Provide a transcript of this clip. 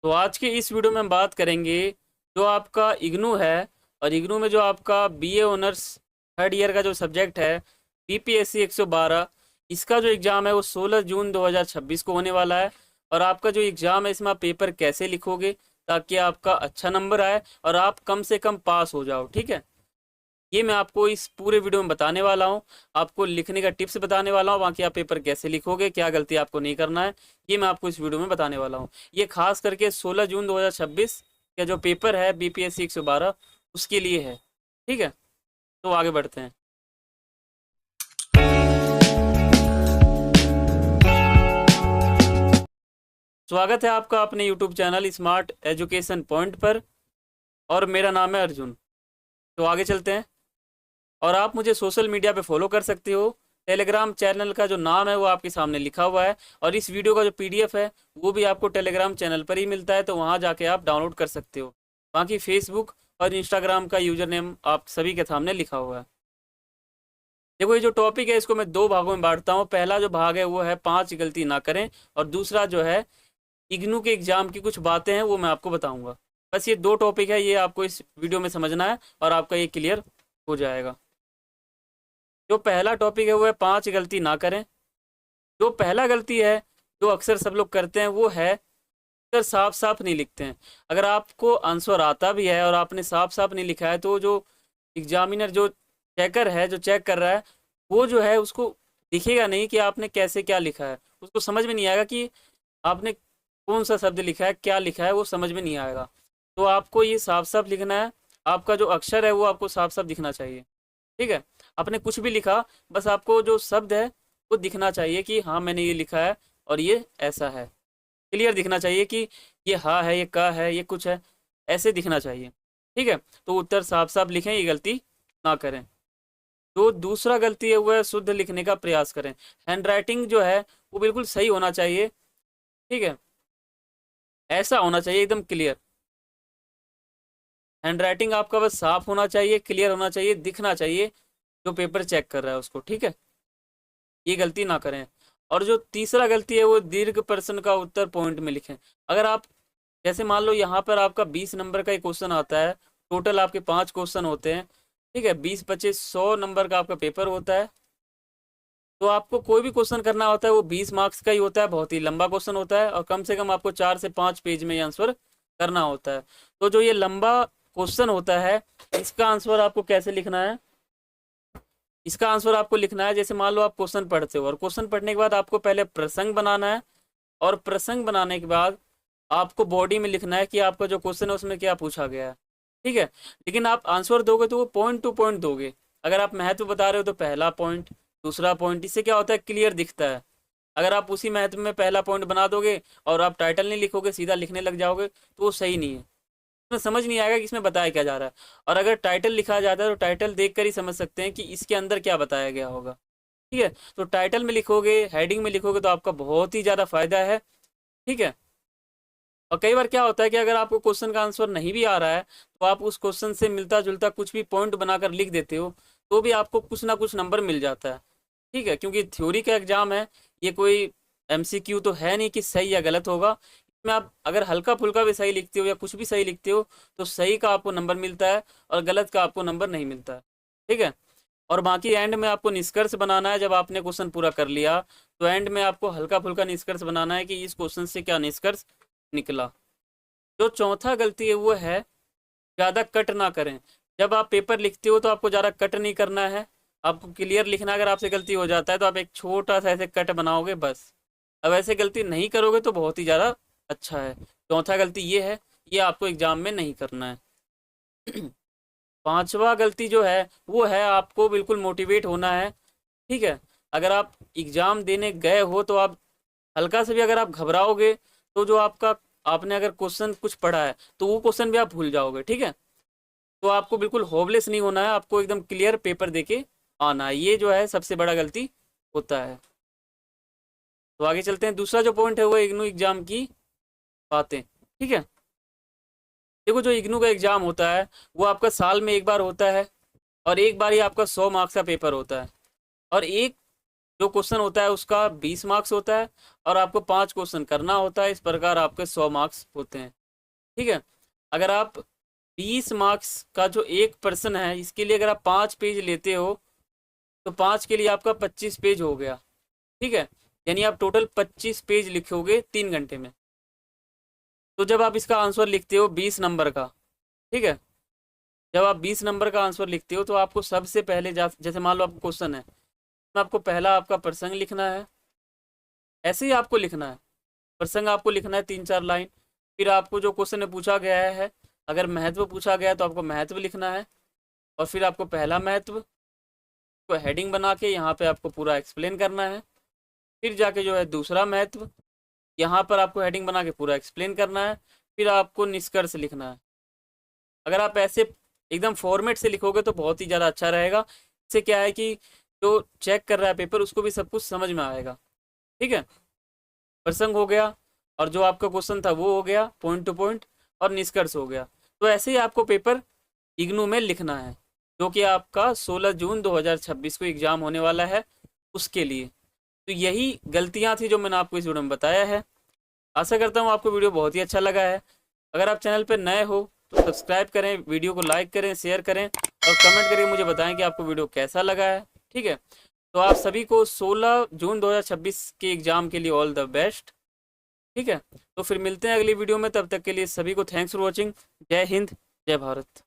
तो आज के इस वीडियो में हम बात करेंगे जो आपका इग्नू है और इग्नू में जो आपका बीए ऑनर्स थर्ड ईयर का जो सब्जेक्ट है बीपीएससी 112, इसका जो एग्ज़ाम है वो 16 जून 2026 को होने वाला है। और आपका जो एग्ज़ाम है इसमें आप पेपर कैसे लिखोगे ताकि आपका अच्छा नंबर आए और आप कम से कम पास हो जाओ, ठीक है। ये मैं आपको इस पूरे वीडियो में बताने वाला हूँ। आपको लिखने का टिप्स बताने वाला हूँ, बाकी आप पेपर कैसे लिखोगे, क्या गलती आपको नहीं करना है, ये मैं आपको इस वीडियो में बताने वाला हूँ। ये खास करके 16 जून 2026 का जो पेपर है बीपीएससी 112 उसके लिए है, ठीक है। तो आगे बढ़ते हैं। स्वागत है आपका अपने YouTube channel smart education point पर, और मेरा नाम है अर्जुन। तो आगे चलते हैं। और आप मुझे सोशल मीडिया पे फॉलो कर सकते हो। टेलीग्राम चैनल का जो नाम है वो आपके सामने लिखा हुआ है, और इस वीडियो का जो पीडीएफ है वो भी आपको टेलीग्राम चैनल पर ही मिलता है, तो वहाँ जाके आप डाउनलोड कर सकते हो। बाकी फेसबुक और इंस्टाग्राम का यूज़र नेम आप सभी के सामने लिखा हुआ है। देखो, ये जो टॉपिक है इसको मैं दो भागों में बांटता हूँ। पहला जो भाग है वो है 5 गलती ना करें, और दूसरा जो है इग्नू के एग्जाम की कुछ बातें हैं वो मैं आपको बताऊंगा। बस ये दो टॉपिक है, ये आपको इस वीडियो में समझना है और आपका ये क्लियर हो जाएगा। जो पहला टॉपिक है वो है 5 गलती ना करें। जो पहला गलती है जो अक्सर सब लोग करते हैं वो है अक्सर साफ साफ नहीं लिखते हैं। अगर आपको आंसर आता भी है और आपने साफ साफ नहीं लिखा है तो जो एग्जामिनर जो चेकर है जो चेक कर रहा है वो जो है उसको दिखेगा नहीं कि आपने कैसे क्या लिखा है। उसको समझ में नहीं आएगा कि आपने कौन सा शब्द लिखा है, क्या लिखा है, वो समझ में नहीं आएगा। तो आपको ये साफ साफ लिखना है। आपका जो अक्षर है वो आपको साफ साफ दिखना चाहिए, ठीक है। आपने कुछ भी लिखा, बस आपको जो शब्द है वो दिखना चाहिए कि हाँ मैंने ये लिखा है और ये ऐसा है। क्लियर दिखना चाहिए कि ये हाँ है, ये का है, ये कुछ है, ऐसे दिखना चाहिए, ठीक है। तो उत्तर साफ साफ लिखें, ये गलती ना करें। तो दूसरा गलती है वो है शुद्ध लिखने का प्रयास करें। हैंड राइटिंग जो है वो बिल्कुल सही होना चाहिए, ठीक है। ऐसा होना चाहिए एकदम क्लियर। हैंड राइटिंग आपका बस साफ होना चाहिए, क्लियर होना चाहिए, दिखना चाहिए जो पेपर चेक कर रहा है उसको, ठीक है। ये गलती ना करें। और जो तीसरा गलती है वो दीर्घ प्रश्न का उत्तर पॉइंट में लिखें। अगर आप जैसे मान लो यहाँ पर आपका 20 नंबर का एक क्वेश्चन आता है, टोटल आपके 5 क्वेश्चन होते हैं, ठीक है। 20, 25, 100 नंबर का आपका पेपर होता है। तो आपको कोई भी क्वेश्चन करना होता है वो 20 मार्क्स का ही होता है, बहुत ही लंबा क्वेश्चन होता है, और कम से कम आपको 4 से 5 पेज में ये आंसर करना होता है। तो जो ये लंबा क्वेश्चन होता है इसका आंसर आपको कैसे लिखना है, इसका आंसर आपको लिखना है जैसे मान लो आप क्वेश्चन पढ़ते हो और क्वेश्चन पढ़ने के बाद आपको पहले प्रसंग बनाना है, और प्रसंग बनाने के बाद आपको बॉडी में लिखना है कि आपका जो क्वेश्चन है उसमें क्या पूछा गया है, ठीक है। लेकिन आप आंसर दोगे तो वो पॉइंट टू पॉइंट दोगे। अगर आप महत्व बता रहे हो तो पहला पॉइंट, दूसरा पॉइंट, इससे क्या होता है क्लियर दिखता है। अगर आप उसी महत्व में पहला पॉइंट बना दोगे और आप टाइटल नहीं लिखोगे, सीधा लिखने लग जाओगे, तो वो सही नहीं है। उसमें समझ नहीं आएगा कि इसमें बताया क्या जा रहा है। और अगर टाइटल लिखा जाता है तो टाइटल देखकर ही समझ सकते हैं कि इसके अंदर क्या बताया गया होगा, ठीक है। तो टाइटल में लिखोगे, हेडिंग में लिखोगे तो आपका बहुत ही ज़्यादा फायदा है, ठीक है। और कई बार क्या होता है कि अगर आपको क्वेश्चन का आंसर नहीं भी आ रहा है तो आप उस क्वेश्चन से मिलता जुलता कुछ भी पॉइंट बनाकर लिख देते हो, तो भी आपको कुछ ना कुछ नंबर मिल जाता है, ठीक है। क्योंकि थ्योरी का एग्जाम है, ये कोई एमसीक्यू तो है नहीं कि सही या गलत होगा। इसमें आप अगर हल्का फुल्का भी सही लिखते हो या कुछ भी सही लिखते हो तो सही का आपको नंबर मिलता है और गलत का आपको नंबर नहीं मिलता है, ठीक है। और बाकी एंड में आपको निष्कर्ष बनाना है। जब आपने क्वेश्चन पूरा कर लिया तो एंड में आपको हल्का फुल्का निष्कर्ष बनाना है कि इस क्वेश्चन से क्या निष्कर्ष निकला। जो चौथा गलती है वो है ज़्यादा कट ना करें। जब आप पेपर लिखते हो तो आपको ज़्यादा कट नहीं करना है, आपको क्लियर लिखना है। अगर आपसे गलती हो जाता है तो आप एक छोटा सा ऐसे कट बनाओगे बस। अब ऐसे गलती नहीं करोगे तो बहुत ही ज़्यादा अच्छा है। चौथा गलती ये है, ये आपको एग्जाम में नहीं करना है। पांचवा गलती जो है वो है आपको बिल्कुल मोटिवेट होना है, ठीक है। अगर आप एग्ज़ाम देने गए हो तो आप हल्का से भी अगर आप घबराओगे तो जो आपका आपने अगर क्वेश्चन कुछ पढ़ा है तो वो क्वेश्चन भी आप भूल जाओगे, ठीक है। तो आपको बिल्कुल होपलेस नहीं होना है, आपको एकदम क्लियर पेपर देके आना है। ये जो है सबसे बड़ा गलती होता है। तो आगे चलते हैं। दूसरा जो पॉइंट है वो इग्नू एग्जाम की बातें, ठीक है। देखो, जो इग्नू का एग्जाम होता है वो आपका साल में एक बार होता है, और एक बार ही आपका 100 मार्क्स का पेपर होता है। और एक जो क्वेश्चन होता है उसका 20 मार्क्स होता है और आपको 5 क्वेश्चन करना होता है। इस प्रकार आपके 100 मार्क्स होते हैं। ठीक है। अगर आप 20 मार्क्स का जो एक पर्सन है, इसके लिए अगर आप 5 पेज लेते हो तो 5 के लिए आपका 25 पेज हो गया। ठीक है, यानी आप टोटल 25 पेज लिखोगे 3 घंटे में। तो जब आप इसका आंसर लिखते हो 20 नंबर का, ठीक है, जब आप 20 नंबर का आंसर लिखते हो तो आपको सबसे पहले जैसे मान लो आपको क्वेश्चन है, तो आपको पहला आपका प्रसंग लिखना है। ऐसे ही आपको लिखना है, प्रसंग आपको लिखना है 3-4 लाइन। फिर आपको जो क्वेश्चन में पूछा गया है, अगर महत्व पूछा गया है तो आपको महत्व लिखना है। और फिर आपको पहला महत्व को हेडिंग बना के यहाँ पे आपको पूरा एक्सप्लेन करना है। फिर जाके जो है दूसरा महत्व, यहाँ पर आपको हेडिंग बना के पूरा एक्सप्लेन करना है। फिर आपको निष्कर्ष लिखना है। अगर आप ऐसे एकदम फॉर्मेट से लिखोगे तो बहुत ही ज़्यादा अच्छा रहेगा। इससे क्या है कि जो चेक कर रहा है पेपर, उसको भी सब कुछ समझ में आएगा। ठीक है, प्रसंग हो गया और जो आपका क्वेश्चन था वो हो गया पॉइंट टू पॉइंट, और निष्कर्ष हो गया। तो ऐसे ही आपको पेपर इग्नू में लिखना है, जो कि आपका 16 जून 2026 को एग्ज़ाम होने वाला है, उसके लिए। तो यही गलतियाँ थी जो मैंने आपको इस वीडियो में बताया है। आशा करता हूँ आपको वीडियो बहुत ही अच्छा लगा है। अगर आप चैनल पर नए हो तो सब्सक्राइब करें, वीडियो को लाइक करें, शेयर करें और कमेंट करके मुझे बताएं कि आपको वीडियो कैसा लगा है। ठीक है, तो आप सभी को 16 जून 2026 के एग्ज़ाम के लिए ऑल द बेस्ट। ठीक है, तो फिर मिलते हैं अगली वीडियो में। तब तक के लिए सभी को थैंक्स फॉर वॉचिंग। जय हिंद, जय भारत।